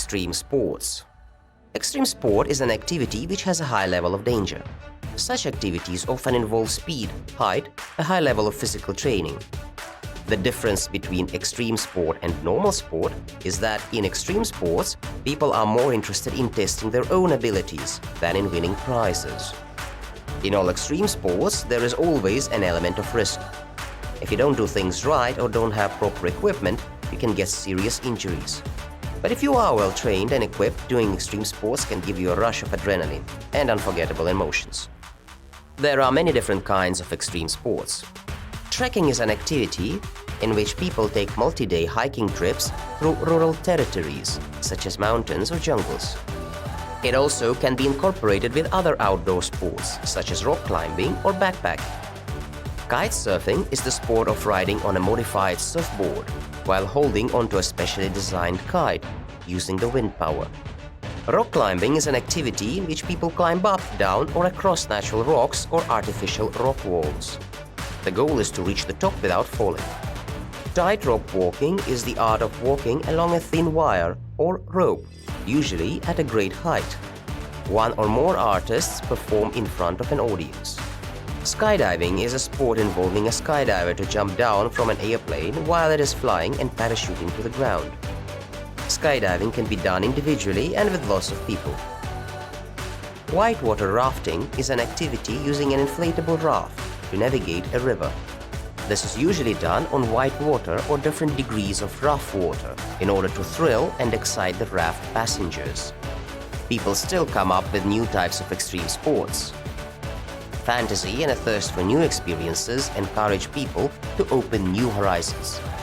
extreme sports. Extreme sport is an activity which has a high level of danger. Such activities often involve speed, height, a high level of physical training. The difference between extreme sport and normal sport is that in extreme sports, people are more interested in testing their own abilities than in winning prizes. In all extreme sports, there is always an element of risk. If you don't do things right or don't have proper equipment, you can get serious injuries. But if you are well trained and equipped, doing extreme sports can give you a rush of adrenaline and unforgettable emotions. There are many different kinds of extreme sports. Trekking is an activity in which people take multi-day hiking trips through rural territories, such as mountains or jungles. It also can be incorporated with other outdoor sports, such as rock climbing or backpacking. Kitesurfing is the sport of riding on a modified surfboard while holding onto a specially designed kite using the wind power. Rock climbing is an activity in which people climb up, down, or across natural rocks or artificial rock walls. The goal is to reach the top without falling. Tightrope walking is the art of walking along a thin wire or rope, usually at a great height. One or more artists perform in front of an audience. Skydiving is a sport involving a skydiver to jump down from an airplane while it is flying and parachuting to the ground. Skydiving can be done individually and with lots of people. Whitewater rafting is an activity using an inflatable raft to navigate a river. This is usually done on white water or different degrees of rough water in order to thrill and excite the raft passengers. People still come up with new types of extreme sports. Fantasy and a thirst for new experiences encourage people to open new horizons.